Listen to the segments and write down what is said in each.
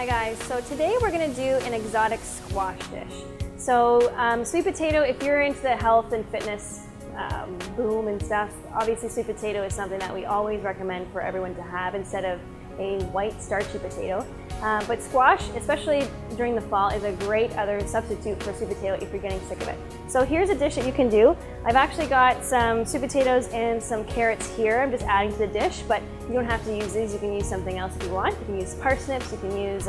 Hi guys, so today we're going to do an exotic squash dish. So sweet potato, if you're into the health and fitness boom and stuff, obviously sweet potato is something that we always recommend for everyone to have instead of a white starchy potato. But squash, especially during the fall, is a great other substitute for sweet potato if you're getting sick of it. So here's a dish that you can do. I've actually got some sweet potatoes and some carrots here. I'm just adding to the dish, but you don't have to use these. You can use something else if you want. You can use parsnips, you can use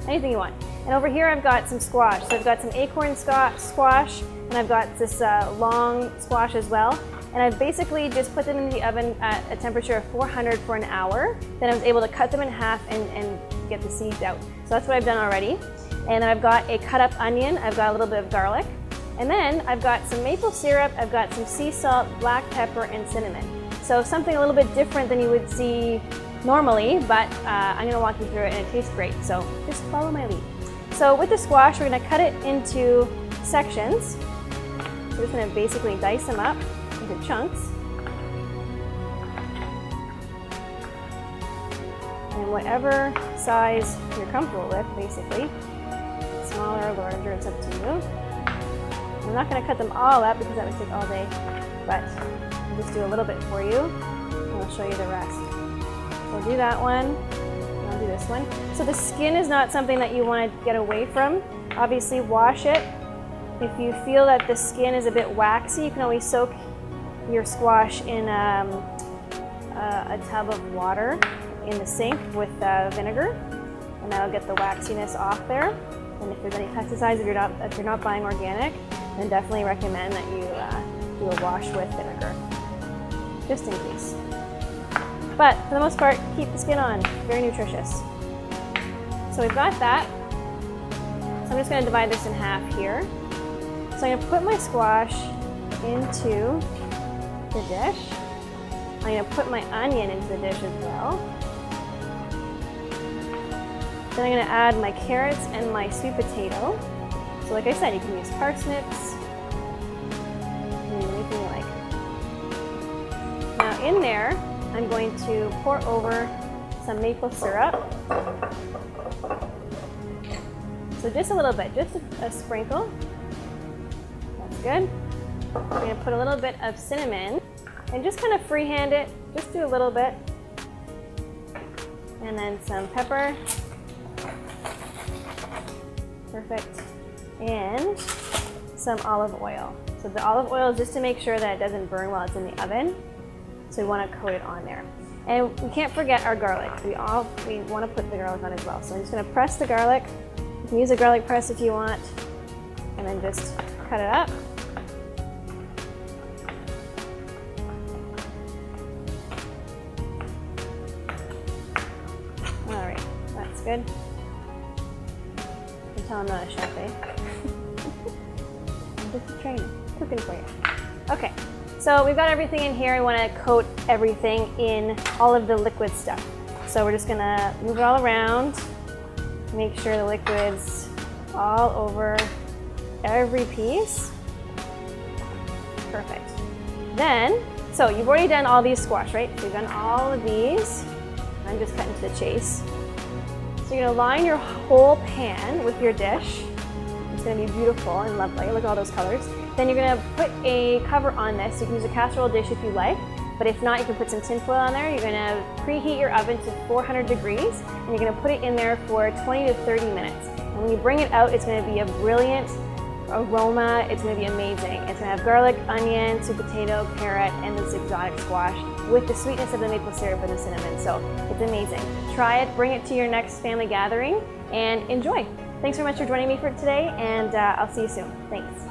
anything you want. And over here I've got some squash. So I've got some acorn squash, and I've got this long squash as well. And I've basically just put them in the oven at a temperature of 400 for an hour. Then I was able to cut them in half and get the seeds out. So that's what I've done already. And then I've got a cut up onion, I've got a little bit of garlic. And then I've got some maple syrup, I've got some sea salt, black pepper, and cinnamon. So something a little bit different than you would see normally, but I'm gonna walk you through it and it tastes great. So just follow my lead. So with the squash, we're gonna cut it into sections. We're just gonna basically dice them up into chunks. And whatever size you're comfortable with, basically. Smaller or larger, it's up to you. I'm not going to cut them all up because that would take all day, but I'll just do a little bit for you, and I'll show you the rest. So I'll do that one, and I'll do this one. So the skin is not something that you want to get away from. Obviously wash it. If you feel that the skin is a bit waxy, you can always soak your squash in a tub of water in the sink with vinegar, and that'll get the waxiness off there. And if there's any pesticides, if you're not buying organic, then definitely recommend that you do a wash with vinegar, just in case. But for the most part, keep the skin on. Very nutritious. So we've got that. So I'm just going to divide this in half here. So I'm going to put my squash into the dish. I'm going to put my onion into the dish as well. Then I'm going to add my carrots and my sweet potato. So like I said, you can use parsnips, anything you like. Now in there, I'm going to pour over some maple syrup. So just a little bit, just a sprinkle. That's good. I'm going to put a little bit of cinnamon and just kind of freehand it, just do a little bit. And then some pepper. Perfect. And some olive oil. So the olive oil is just to make sure that it doesn't burn while it's in the oven. So we want to coat it on there. And we can't forget our garlic. We want to put the garlic on as well. So I'm just going to press the garlic. You can use a garlic press if you want. And then just cut it up. All right, that's good. Tell I'm not a chef, eh? I'm just a trainer, cooking for you. Okay, so we've got everything in here. We want to coat everything in all of the liquid stuff. So we're just gonna move it all around, make sure the liquid's all over every piece. Perfect. Then, so you've already done all these squash, right? So you've done all of these. I'm just cutting to the chase. So you're gonna line your whole pan with your dish. It's gonna be beautiful and lovely. Look at all those colors. Then you're gonna put a cover on this. You can use a casserole dish if you like, but if not, you can put some tin foil on there. You're gonna preheat your oven to 400 degrees, and you're gonna put it in there for 20 to 30 minutes. And when you bring it out, it's gonna be a brilliant aroma. It's gonna be amazing. It's gonna have garlic, onion, sweet potato, carrot, and this exotic squash with the sweetness of the maple syrup and the cinnamon. So it's amazing. Try it, bring it to your next family gathering, and enjoy. Thanks very much for joining me for today, and I'll see you soon. Thanks.